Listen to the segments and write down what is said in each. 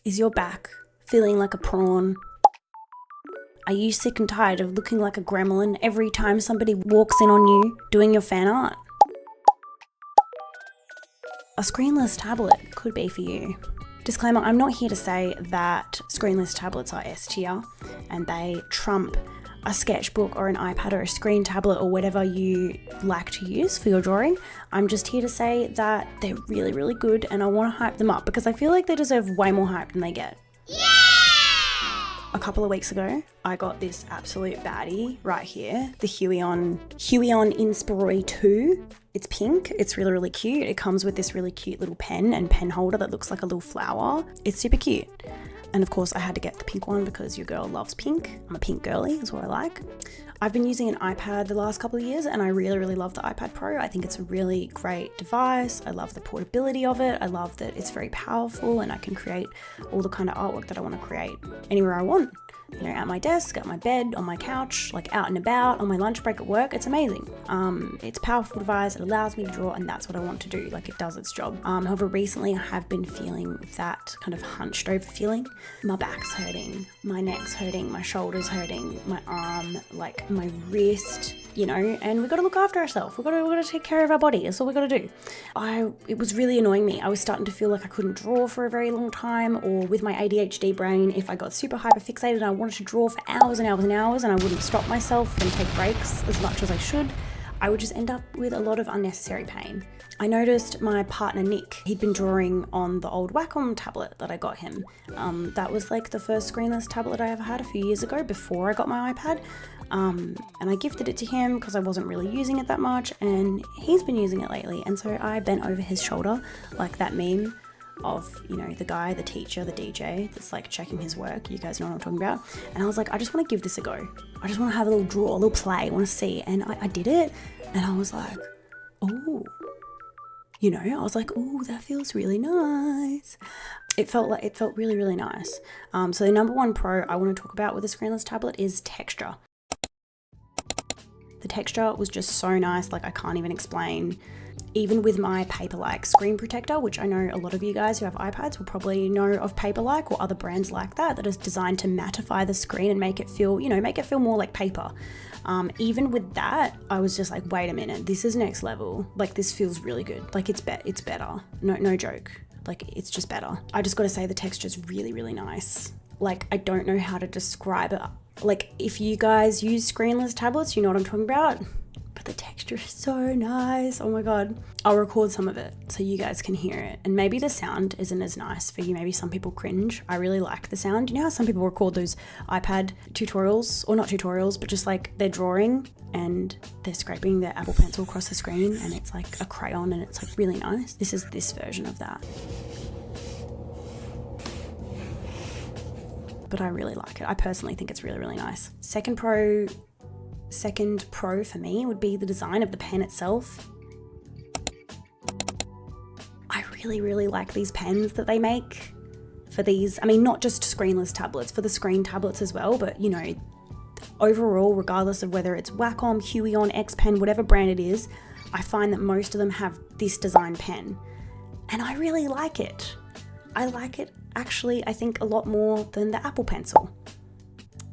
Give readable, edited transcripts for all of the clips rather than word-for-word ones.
Is your back feeling like a prawn? Are you sick and tired of looking like a gremlin every time somebody walks in on you doing your fan art? A screenless tablet could be for you. Disclaimer, I'm not here to say that screenless tablets are S tier and they trump a sketchbook or an iPad or a screen tablet or whatever you like to use for your drawing. I'm just here to say that they're really, really good and I want to hype them up because I feel like they deserve way more hype than they get. Yeah! A couple of weeks ago, I got this absolute baddie right here, the Huion Inspiroy 2. It's pink, it's really, really cute. It comes with this really cute little pen and pen holder that looks like a little flower. It's super cute. And of course I had to get the pink one because your girl loves pink. I'm a pink girly, is what I like. I've been using an iPad the last couple of years and I really, really love the iPad Pro. I think it's a really great device. I love the portability of it. I love that it's very powerful and I can create all the kind of artwork that I want to create anywhere I want. You know, at my desk, at my bed, on my couch, like out and about, on my lunch break at work. It's amazing. It's a powerful device. It allows me to draw and that's what I want to do. Like it does its job. However, recently I have been feeling that kind of hunched over feeling. My back's hurting, my neck's hurting, my shoulder's hurting, my arm, like my wrist, you know, and we've got to look after ourselves. We've got to take care of our body. That's all we've got to do. It was really annoying me. I was starting to feel like I couldn't draw for a very long time, or with my ADHD brain, if I got super hyper fixated and I wanted to draw for hours and hours and hours and I wouldn't stop myself and take breaks as much as I should, I would just end up with a lot of unnecessary pain. I noticed my partner Nick, he'd been drawing on the old Wacom tablet that I got him. That was like the first screenless tablet I ever had a few years ago before I got my iPad. And I gifted it to him because I wasn't really using it that much and he's been using it lately. And so I bent over his shoulder like that meme of, you know, the guy, the teacher, the DJ that's like checking his work. You guys know what I'm talking about. And I was like, I just want to give this a go. I just want to have a little draw, a little play, I want to see. And I did it and I was like, oh, you know, I was like, oh, that feels really nice. It felt really, really nice. So the number one pro I want to talk about with a screenless tablet is texture. The texture was just so nice, like I can't even explain. Even with my Paperlike screen protector, which I know a lot of you guys who have iPads will probably know of Paperlike or other brands like that is designed to mattify the screen and make it feel, you know, make it feel more like paper. Even with that, I was just like, wait a minute, this is next level. Like this feels really good. Like it's better. No joke. Like it's just better. I just got to say the texture's really, really nice. Like I don't know how to describe it. Like if you guys use screenless tablets, you know what I'm talking about. But the texture is so nice. Oh my God. I'll record some of it so you guys can hear it. And maybe the sound isn't as nice for you. Maybe some people cringe. I really like the sound. You know how some people record those iPad tutorials, or not tutorials, but just like they're drawing and they're scraping their Apple Pencil across the screen and it's like a crayon and it's like really nice. This is this version of that. But I really like it. I personally think it's really, really nice. Second pro for me would be the design of the pen itself. I really, really like these pens that they make for these. I mean, not just screenless tablets, for the screen tablets as well, but you know, overall, regardless of whether it's Wacom, Huion, X Pen, whatever brand it is, I find that most of them have this design pen. And I really like it. I like it actually, I think, a lot more than the Apple Pencil.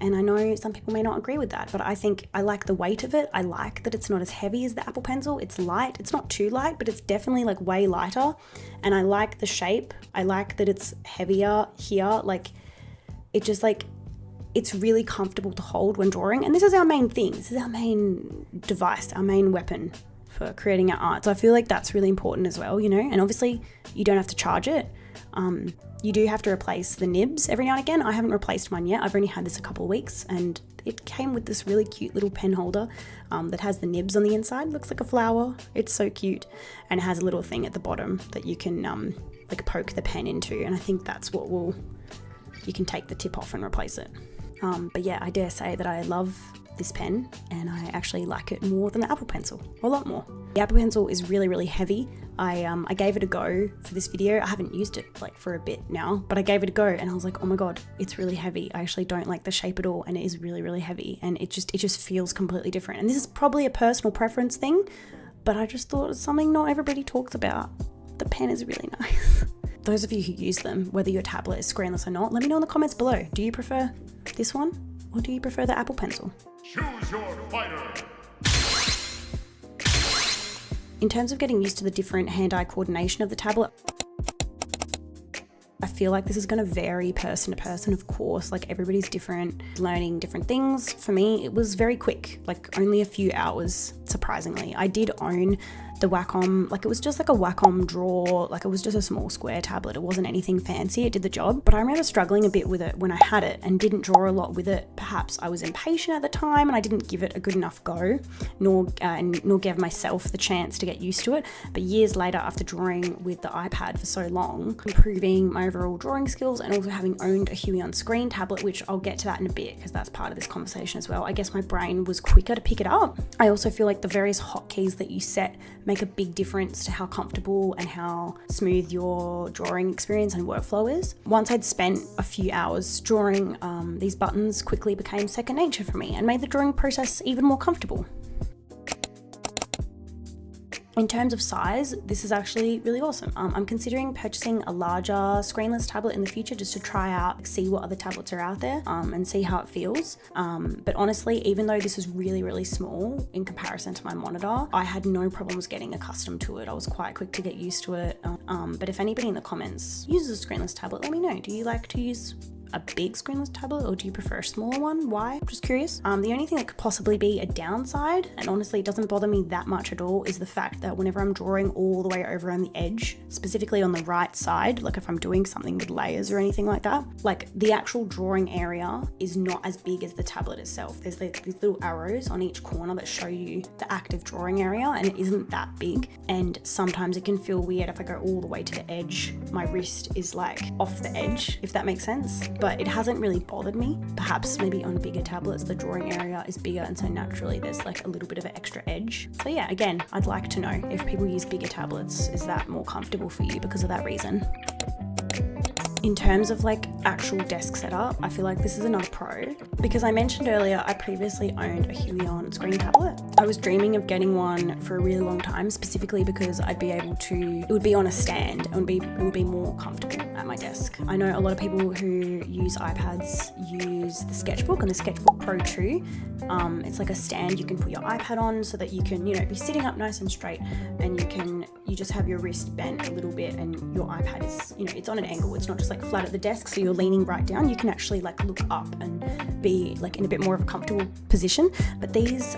And I know some people may not agree with that, but I think I like the weight of it. I like that it's not as heavy as the Apple Pencil. It's light. It's not too light, but it's definitely like way lighter. And I like the shape. I like that it's heavier here. Like it just like, it's really comfortable to hold when drawing. And this is our main thing. This is our main device, our main weapon for creating our art. So I feel like that's really important as well, you know, and obviously you don't have to charge it. You do have to replace the nibs every now and again. I haven't replaced mine yet. I've only had this a couple of weeks and it came with this really cute little pen holder that has the nibs on the inside. It looks like a flower. It's so cute. And it has a little thing at the bottom that you can like poke the pen into. And I think that's what you can take the tip off and replace it. But yeah, I dare say that I love this pen and I actually like it more than the Apple Pencil, a lot more. The Apple Pencil is really, really heavy. I gave it a go for this video. I haven't used it like for a bit now, but I gave it a go and I was like, oh my God, it's really heavy. I actually don't like the shape at all and it is really, really heavy and it just feels completely different. And this is probably a personal preference thing, but I just thought it's something not everybody talks about. The pen is really nice. those of you who use them, whether your tablet is screenless or not, let me know in the comments below. Do you prefer this one or do you prefer the Apple Pencil? Choose your fighter. In terms of getting used to the different hand-eye coordination of the tablet, I feel like this is going to vary person to person, of course, like everybody's different, learning different things. For me, it was very quick, like only a few hours, surprisingly. I did own the Wacom, like it was just like a Wacom drawer, like it was just a small square tablet. It wasn't anything fancy, it did the job. But I remember struggling a bit with it when I had it and didn't draw a lot with it. Perhaps I was impatient at the time and I didn't give it a good enough go, nor gave myself the chance to get used to it. But years later, after drawing with the iPad for so long, improving my overall drawing skills and also having owned a Huion screen tablet, which I'll get to that in a bit because that's part of this conversation as well. I guess my brain was quicker to pick it up. I also feel like the various hotkeys that you set make a big difference to how comfortable and how smooth your drawing experience and workflow is. Once I'd spent a few hours drawing, these buttons quickly became second nature for me and made the drawing process even more comfortable. In terms of size, this is actually really awesome. I'm considering purchasing a larger screenless tablet in the future just to try out, see what other tablets are out there and see how it feels. But honestly, even though this is really, really small in comparison to my monitor, I had no problems getting accustomed to it. I was quite quick to get used to it. But if anybody in the comments uses a screenless tablet, let me know. Do you like to use a big screenless tablet or do you prefer a smaller one? Why? Just curious. The only thing that could possibly be a downside, and honestly it doesn't bother me that much at all, is the fact that whenever I'm drawing all the way over on the edge, specifically on the right side, like if I'm doing something with layers or anything like that, like the actual drawing area is not as big as the tablet itself. There's these little arrows on each corner that show you the active drawing area and it isn't that big, and sometimes it can feel weird if I go all the way to the edge. My wrist is like off the edge, if that makes sense. But it hasn't really bothered me. Perhaps maybe on bigger tablets the drawing area is bigger and so naturally there's like a little bit of an extra edge. So yeah, again, I'd like to know if people use bigger tablets, is that more comfortable for you because of that reason? In terms of like actual desk setup, I feel like this is another pro because I mentioned earlier I previously owned a Huion screen tablet. I was dreaming of getting one for a really long time, specifically because I'd be able to, it would be on a stand and it would be more comfortable at my desk. I know a lot of people who use iPads use the Sketchbook and the Sketchbook Pro 2. It's like a stand you can put your iPad on so that you can, you know, be sitting up nice and straight and you just have your wrist bent a little bit and your iPad is, you know, it's on an angle. It's not just like flat at the desk so you're leaning right down. You can actually like look up and be like in a bit more of a comfortable position. But these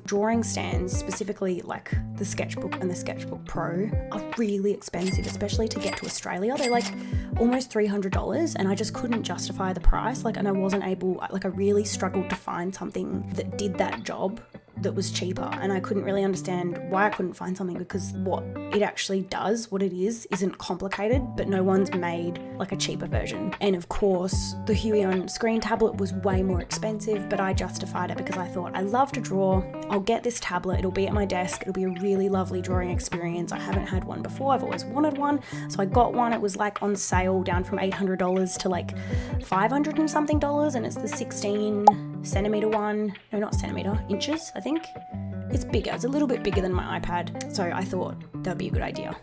drawing stands, specifically like the Sketchbook and the Sketchbook Pro, are really expensive, especially to get to Australia. They're like almost $300 and I just couldn't justify the price. Like, and I wasn't able, like I really struggled to find something that did that job that was cheaper, and I couldn't really understand why I couldn't find something, because what it actually does, what it is, isn't complicated, but no one's made like a cheaper version. And of course the Huion screen tablet was way more expensive, but I justified it because I thought I love to draw, I'll get this tablet, it'll be at my desk, it'll be a really lovely drawing experience. I haven't had one before, I've always wanted one, so I got one. It was like on sale, down from $800 to like $500 and something, and it's the 16 centimeter one, no, not centimeter, inches, I think. It's bigger, it's a little bit bigger than my iPad, so I thought that'd be a good idea.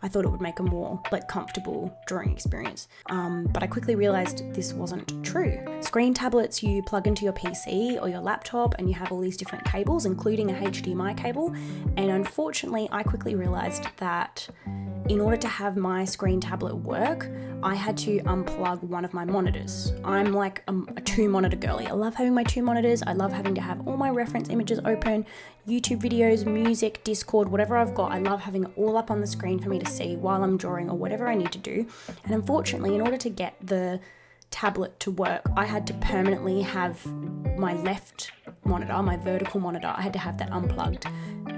I thought it would make a more like comfortable drawing experience. But I quickly realized this wasn't true. Screen tablets you plug into your PC or your laptop and you have all these different cables, including a HDMI cable. And unfortunately, I quickly realized that in order to have my screen tablet work, I had to unplug one of my monitors. I'm like a two monitor girly. I love having my two monitors. I love having to have all my reference images open, YouTube videos, music, Discord, whatever I've got. I love having it all up on the screen for me to see while I'm drawing or whatever I need to do. And unfortunately, in order to get the tablet to work, I had to permanently have my left monitor, my vertical monitor, I had to have that unplugged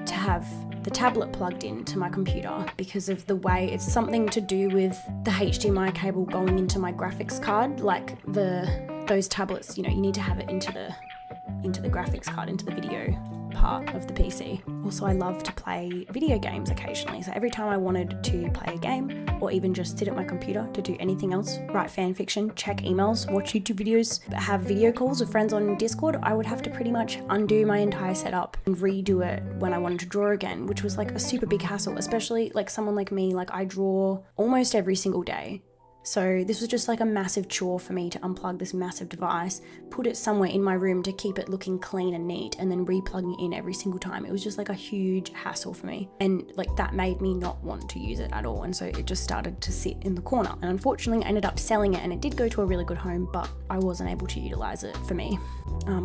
to have the tablet plugged into my computer, because of the way it's something to do with the HDMI cable going into my graphics card. Like those tablets, you know, you need to have it into the graphics card, into the video part of the PC. Also, I love to play video games occasionally. So every time I wanted to play a game or even just sit at my computer to do anything else, write fan fiction, check emails, watch YouTube videos, have video calls with friends on Discord, I would have to pretty much undo my entire setup and redo it when I wanted to draw again, which was like a super big hassle, especially like someone like me, like I draw almost every single day. So this was just like a massive chore for me to unplug this massive device, put it somewhere in my room to keep it looking clean and neat, and then replugging it in every single time. It was just like a huge hassle for me. And like that made me not want to use it at all. And so it just started to sit in the corner. And unfortunately I ended up selling it, and it did go to a really good home, but I wasn't able to utilize it for me.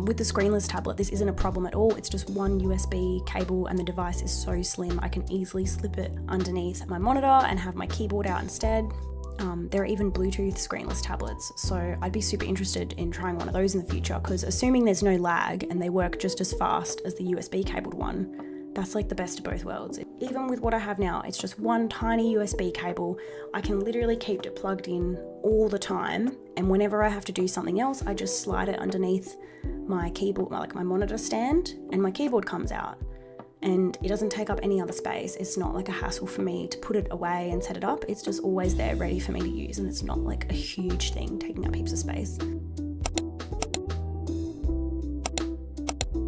With the Screenless tablet, this isn't a problem at all. It's just one USB cable and the device is so slim. I can easily slip it underneath my monitor and have my keyboard out instead. There are even Bluetooth screenless tablets, so I'd be super interested in trying one of those in the future, because assuming there's no lag and they work just as fast as the USB cabled one, that's like the best of both worlds. Even with what I have now, it's just one tiny USB cable. I can literally keep it plugged in all the time, and whenever I have to do something else, I just slide it underneath my keyboard, like my monitor stand, and my keyboard comes out. And it doesn't take up any other space. It's not like a hassle for me to put it away and set it up. It's just always there ready for me to use, and it's not like a huge thing taking up heaps of space.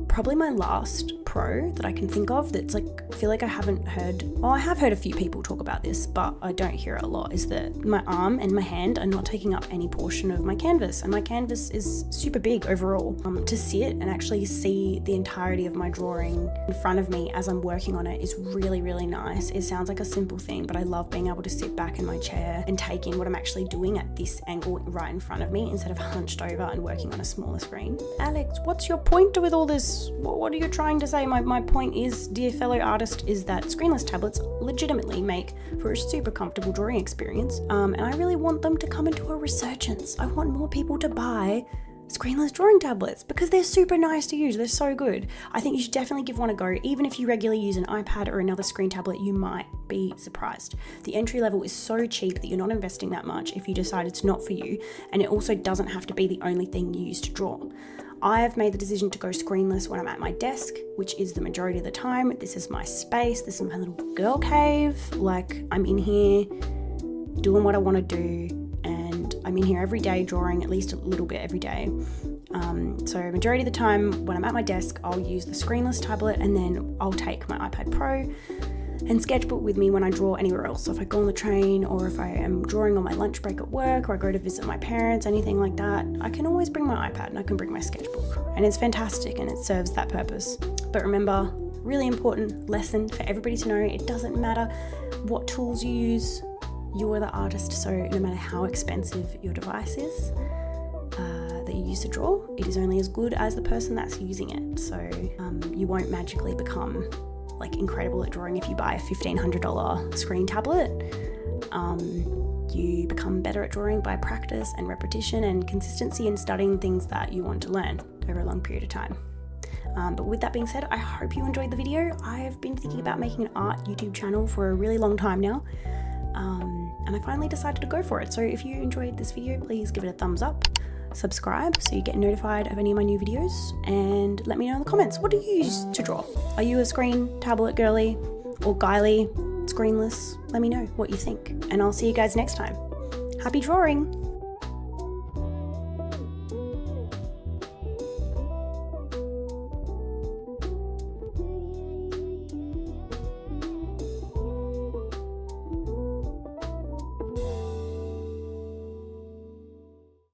Probably my last pro that I can think of that's like, I feel like I haven't heard, well, I have heard a few people talk about this, but I don't hear it a lot, is that my arm and my hand are not taking up any portion of my canvas, and my canvas is super big overall. To sit and actually see the entirety of my drawing in front of me as I'm working on it is really, really nice. It sounds like a simple thing, but I love being able to sit back in my chair and take in what I'm actually doing at this angle right in front of me instead of hunched over and working on a smaller screen. Alex, what's your point with all this? What are you trying to say? My point is, dear fellow artist, is that screenless tablets legitimately make for a super comfortable drawing experience, and I really want them to come into a resurgence. I want more people to buy screenless drawing tablets because they're super nice to use. They're so good. I think you should definitely give one a go. Even if you regularly use an iPad or another screen tablet, you might be surprised. The entry level is so cheap that you're not investing that much if you decide it's not for you, and it also doesn't have to be the only thing you use to draw. I have made the decision to go screenless when I'm at my desk, which is the majority of the time. This is my space. This is my little girl cave. Like, I'm in here doing what I want to do, and I'm in here every day drawing at least a little bit every day. So majority of the time when I'm at my desk, I'll use the screenless tablet, and then I'll take my iPad Pro and sketchbook with me when I draw anywhere else. So if I go on the train, or if I am drawing on my lunch break at work, or I go to visit my parents, anything like that, I can always bring my iPad and I can bring my sketchbook, and it's fantastic and it serves that purpose. But remember, really important lesson for everybody to know, it doesn't matter what tools you use, you're the artist. So no matter how expensive your device is that you use to draw, it is only as good as the person that's using it. So you won't magically become like incredible at drawing if you buy a $1,500 screen tablet. You become better at drawing by practice and repetition and consistency and studying things that you want to learn over a long period of time. But with that being said, I hope you enjoyed the video. I've been thinking about making an art YouTube channel for a really long time now, and I finally decided to go for it. So if you enjoyed this video, please give it a thumbs up, subscribe so you get notified of any of my new videos, and let me know in the comments, what do you use to draw? Are you a screen tablet girly or guyly screenless? Let me know what you think, and I'll see you guys next time. Happy drawing!